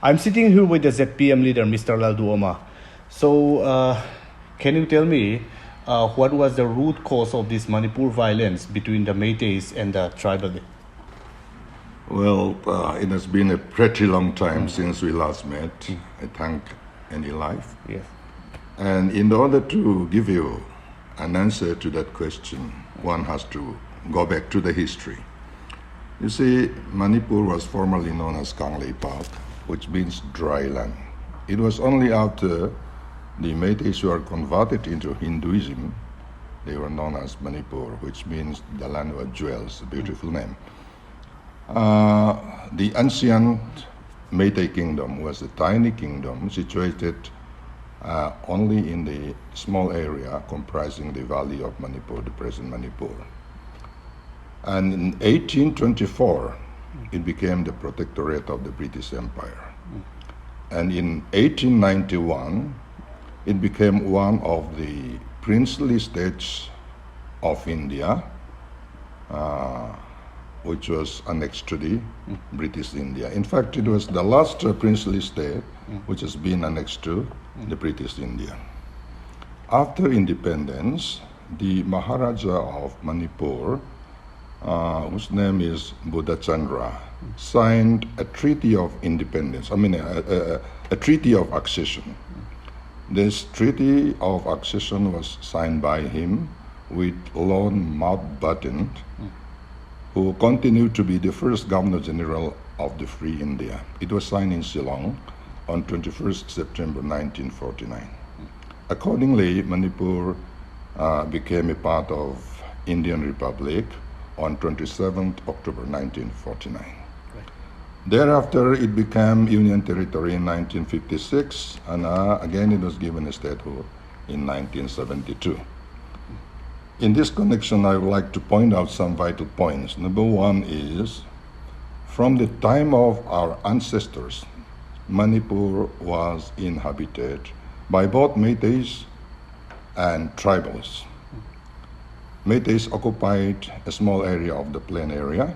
I'm sitting here with the ZPM leader, Mr. Lalduhoma. So, can you tell me what was the root cause of this Manipur violence between the Métis and the tribal? Well, it has been a pretty long time since we last met. I thank any life. Yes. And in order to give you an answer to that question, one has to go back to the history. You see, Manipur was formerly known as Kanglei Park, which means dry land. It was only after the Métis were converted into Hinduism, they were known as Manipur, which means the land of jewels, a beautiful name. The ancient Métis kingdom was a tiny kingdom situated only in the small area comprising the valley of Manipur, the present Manipur. And in 1824, it became the protectorate of the British Empire. And in 1891, it became one of the princely states of India, which was annexed to the British India. In fact, it was the last princely state which has been annexed to the British India. After independence, the Maharaja of Manipur, whose name is Buddha Chandra, signed a treaty of independence, a treaty of accession. This treaty of accession was signed by him with Lord Mountbatten, who continued to be the first Governor General of the Free India. It was signed in Shillong on 21st September 1949. Accordingly, Manipur became a part of Indian Republic on 27th October 1949. Thereafter, it became Union Territory in 1956, and again it was given a statehood in 1972. In this connection, I would like to point out some vital points. Number one is, from the time of our ancestors, Manipur was inhabited by both Métis and tribals. Métis occupied a small area of the plain area,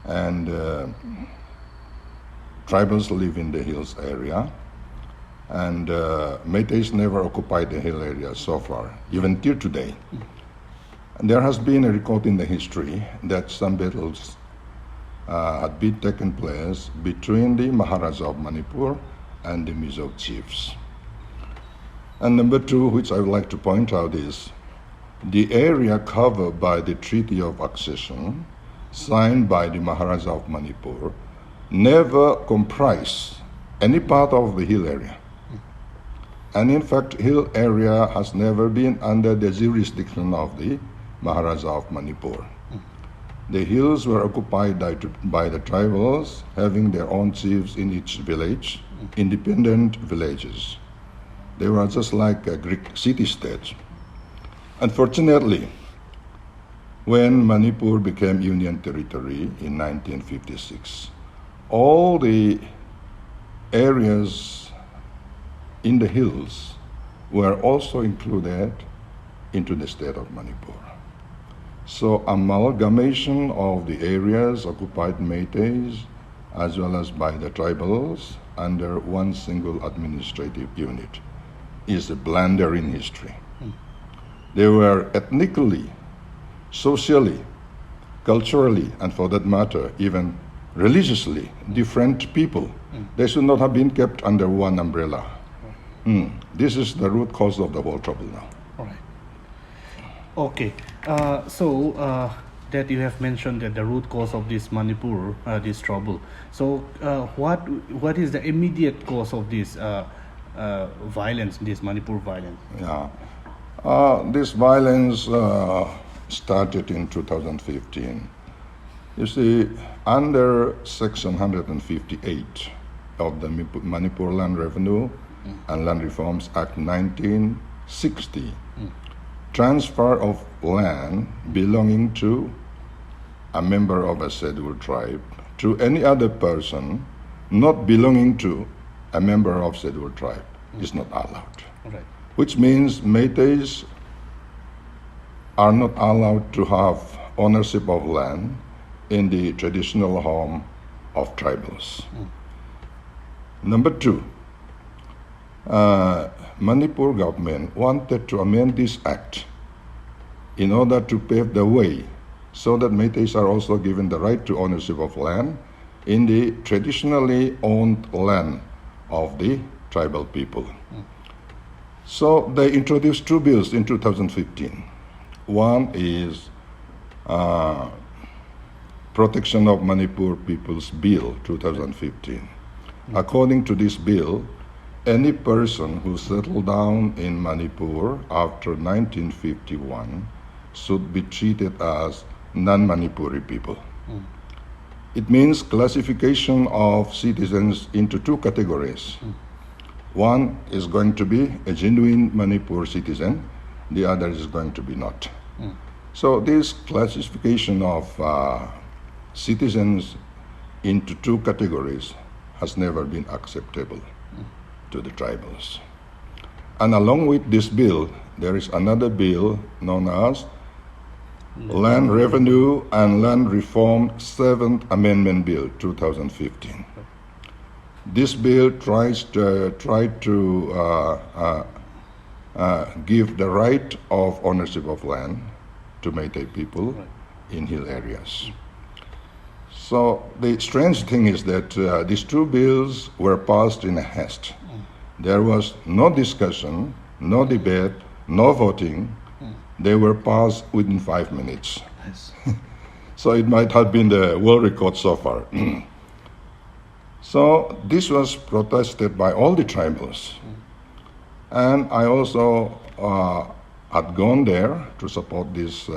and tribals live in the hills area. And Métis never occupied the hill area so far, even till today. And there has been a record in the history that some battles had been taken place between the Maharaja of Manipur and the Mizo chiefs. And number two, which I would like to point out, is the area covered by the Treaty of Accession signed by the Maharaja of Manipur never comprised any part of the hill area. And in fact, hill area has never been under the jurisdiction of the Maharaja of Manipur. The hills were occupied by the tribals, having their own chiefs in each village, independent villages. They were just like a Greek city-state. Unfortunately, when Manipur became Union Territory in 1956, all the areas in the hills were also included into the state of Manipur. So amalgamation of the areas occupied Métis as well as by the tribals under one single administrative unit is a blunder in history. They were ethnically, socially, culturally, and for that matter, even religiously different people. They should not have been kept under one umbrella. This is the root cause of the whole trouble now. All right. Okay. So that you have mentioned that the root cause of this Manipur, this trouble. So what is the immediate cause of this violence, this Manipur violence? Yeah. This violence started in 2015. You see, under Section 158 of the Manipur Land Revenue and Land Reforms Act 1960, transfer of land belonging to a member of a scheduled tribe to any other person not belonging to a member of scheduled tribe is not allowed. Right. Which means Métis are not allowed to have ownership of land in the traditional home of tribals. Number two, Manipur government wanted to amend this act in order to pave the way so that Métis are also given the right to ownership of land in the traditionally owned land of the tribal people. So they introduced two bills in 2015. One is Protection of Manipur People's Bill 2015. According to this bill, any person who settled down in Manipur after 1951 should be treated as non-Manipuri people. It means classification of citizens into two categories. One is going to be a genuine Manipur citizen, the other is going to be not. So this classification of citizens into two categories has never been acceptable to the tribals. And along with this bill, there is another bill known as Land Revenue and Land Reform 7th Amendment Bill 2015. This bill tries to give the right of ownership of land to Métis people in hill areas. So the strange thing is that these two bills were passed in a haste. There was no discussion, no debate, no voting. They were passed within 5 minutes. Yes. So it might have been the world record so far. So this was protested by all the tribals. And I also had gone there to support this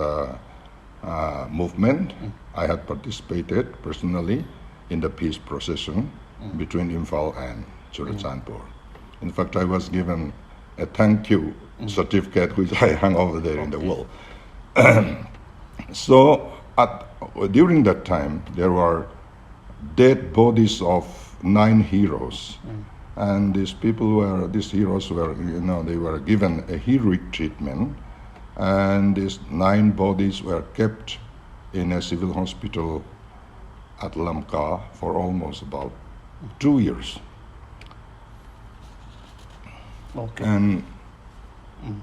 movement. I had participated personally in the peace procession between Imphal and Churachandpur. In fact, I was given a thank you certificate which I hung over there in the wall. So during that time, there were dead bodies of 9 heroes. And these heroes were, they were given a heroic treatment. And these 9 bodies were kept in a civil hospital at Lamka for almost about 2 years. Okay. And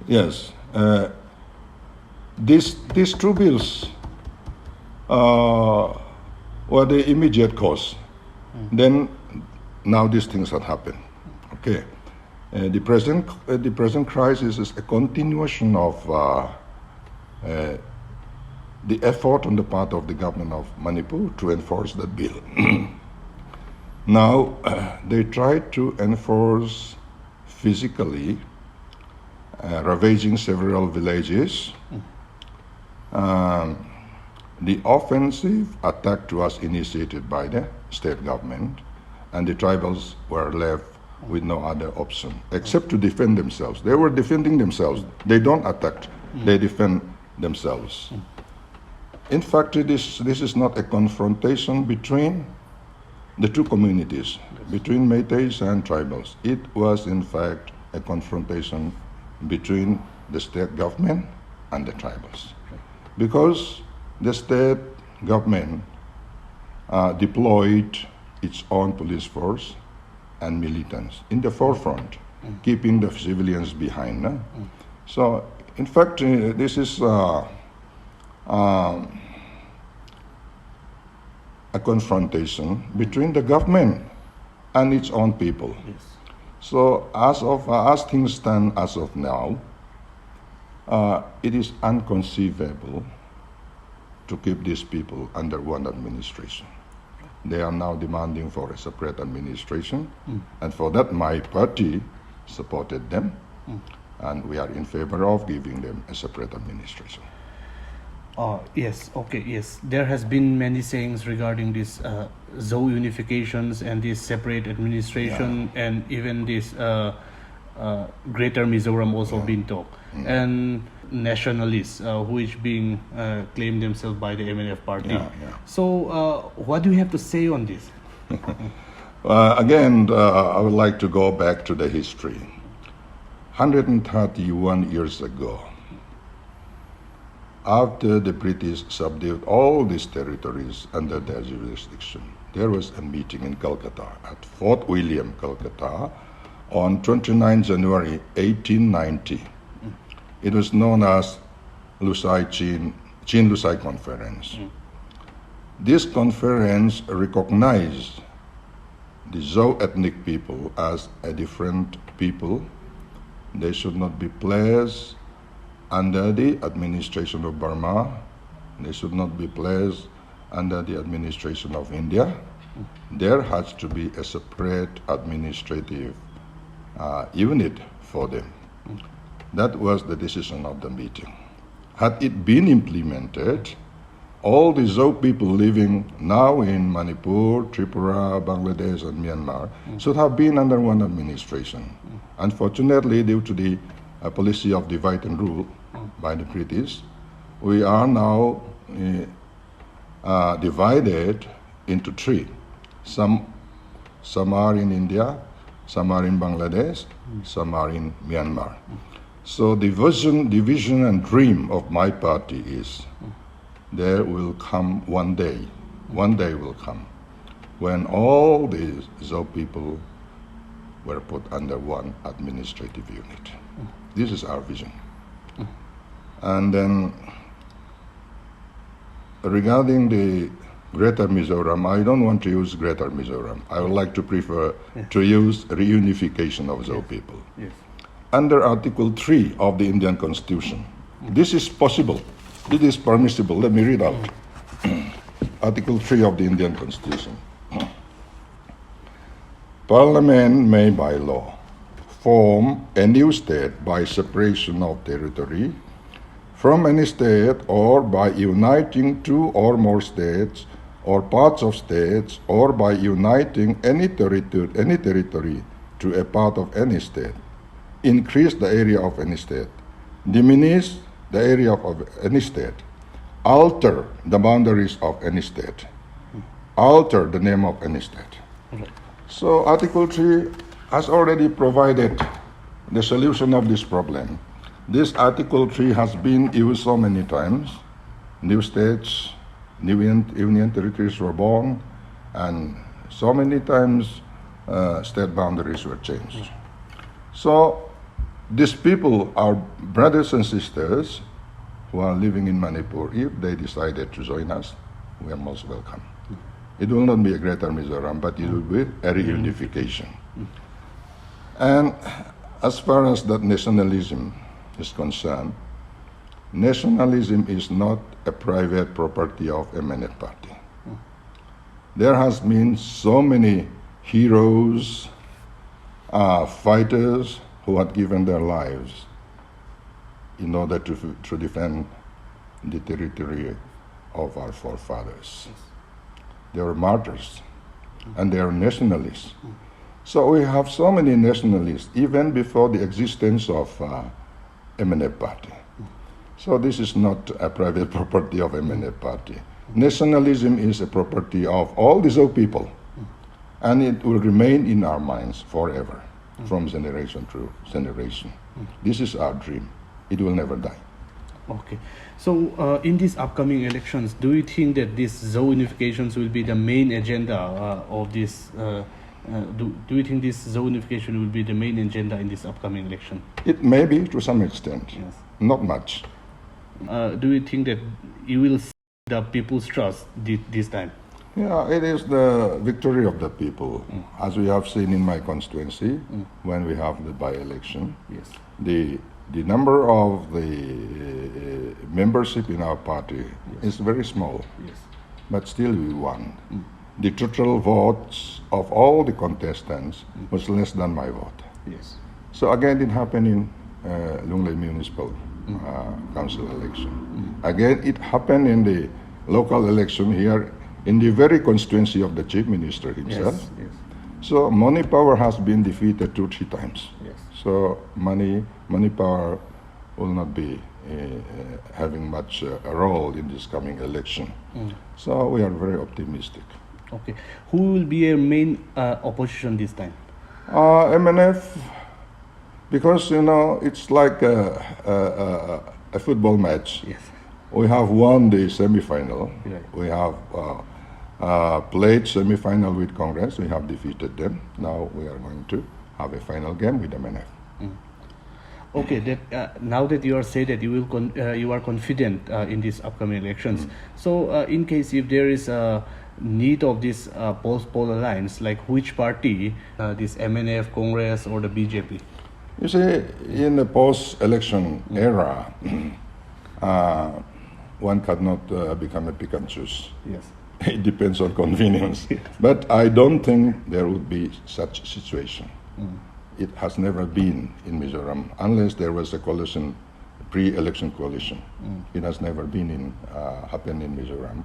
yes, these two bills were the immediate cause. Then now these things had happened. Okay, the present crisis is a continuation of the effort on the part of the government of Manipur to enforce that bill. Now they try to enforce physically, ravaging several villages. The offensive attack was initiated by the state government, and the tribals were left with no other option except to defend themselves. They were defending themselves. They don't attack, they defend themselves. In fact, this is not a confrontation between the two communities, between Métis and tribals. It was, in fact, a confrontation between the state government and the tribals. Because the state government deployed its own police force and militants in the forefront, keeping the civilians behind. So, in fact, this is a confrontation between the government and its own people. Yes. So, as things stand as of now, it is inconceivable to keep these people under one administration. They are now demanding for a separate administration, and for that my party supported them, and we are in favor of giving them a separate administration. Yes, okay, yes. There has been many sayings regarding this ZOE unifications and this separate administration, and even this Greater Mizoram also been talked. And nationalists who is being claimed themselves by the MNF party. So what do you have to say on this? Again, I would like to go back to the history. 131 years ago, after the British subdued all these territories under their jurisdiction, there was a meeting in Calcutta, at Fort William, Calcutta, on 29 January 1890. It was known as Chin-Lusai Conference. This conference recognized the Zhou ethnic people as a different people. They should not be placed under the administration of Burma. They should not be placed under the administration of India. There has to be a separate administrative unit for them. That was the decision of the meeting. Had it been implemented, all the Zhou people living now in Manipur, Tripura, Bangladesh, and Myanmar should have been under one administration. Unfortunately, due to the policy of divide and rule by the British, we are now divided into three. Some are in India, some are in Bangladesh, some are in Myanmar. So the vision and dream of my party is there will come one day will come, when all the Zhou people were put under one administrative unit. This is our vision. And then regarding the Greater Mizoram, I don't want to use Greater Mizoram. I would like to prefer to use reunification of Zhou people. Yes. Under Article 3 of the Indian Constitution, this is possible. It is permissible. Let me read out. Article 3 of the Indian Constitution. Parliament may by law form a new state by separation of territory from any state, or by uniting two or more states or parts of states, or by uniting any territory to a part of any state, increase the area of any state, diminish the area of any state, alter the boundaries of any state, alter the name of any state. So Article 3 has already provided the solution of this problem. This Article 3 has been used so many times. New states, new union territories were born, and so many times state boundaries were changed. So these people are brothers and sisters who are living in Manipur. If they decided to join us, we are most welcome. It will not be a Greater Mizoram, but it will be a reunification. And as far as that nationalism is concerned, nationalism is not a private property of MNF party. There has been so many heroes, fighters who had given their lives in order to defend the territory of our forefathers. They were martyrs, and they are nationalists. So we have so many nationalists, even before the existence of MNF party. So this is not a private property of MNF party. Nationalism is a property of all the Zhou people, and it will remain in our minds forever, from generation to generation. This is our dream. It will never die. Okay. So in these upcoming elections, do you think that this Zhou unifications will be the main agenda of this? Do you think this Zhou unification will be the main agenda in this upcoming election? It may be to some extent, Yes. not much. Do you think that you will see the people's trust this time? Yeah, it is the victory of the people, as we have seen in my constituency when we have the by-election. Yes. The number of the membership in our party is very small, Yes. but still we won. The total votes of all the contestants was less than my vote. Yes. So again, it happened in Lunglei Municipal Council election. Again, it happened in the local election here in the very constituency of the Chief Minister himself. Yes. Yes. So money power has been defeated 2-3 times. Yes. So money power will not be having much a role in this coming election. So we are very optimistic. Okay. Who will be a main opposition this time? MNF, because it's like a football match. Yes. We have won the semi-final. Right. We have played semi-final with Congress. We have defeated them. Now we are going to have a final game with MNF. Okay, that now that you are say that you will you are confident in these upcoming elections. So, in case if there is a need of this post-poll alliance, like which party, this MNF, Congress, or the BJP? You see, in the post-election era, one cannot become a pick and choose. Yes. It depends on convenience. But I don't think there would be such situation. It has never been in Mizoram, unless there was a coalition, pre-election coalition. It has never been happened in Mizoram.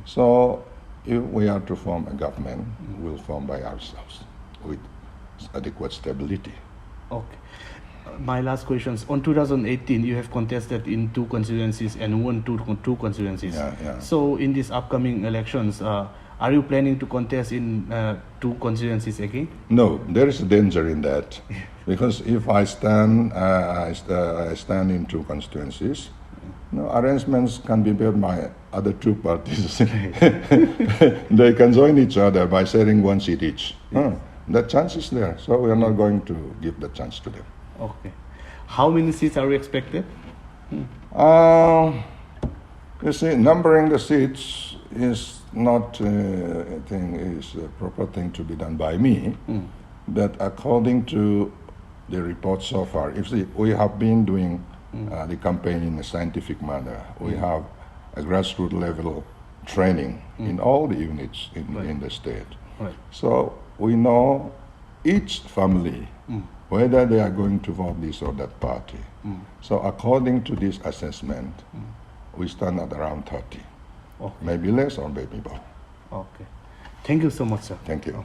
So if we are to form a government, we'll form by ourselves with adequate stability. Okay. My last questions. On 2018, you have contested in 2 constituencies and won two constituencies. Yeah. So in these upcoming elections, are you planning to contest in 2 constituencies again? No, there is a danger in that, because if I stand, I stand in 2 constituencies. No, arrangements can be made by other 2 parties. They can join each other by sharing 1 seat each. That chance is there, so we are not going to give that chance to them. Okay. How many seats are you expected? You see, numbering the seats is not a proper thing to be done by me. That according to the report so far, if we have been doing the campaign in a scientific manner, we have a grassroots level training in all the units in the state. Right. So we know each family whether they are going to vote this or that party. So according to this assessment, we stand at around 30. Okay. Maybe less or maybe more. Okay. Thank you so much, sir. Thank you.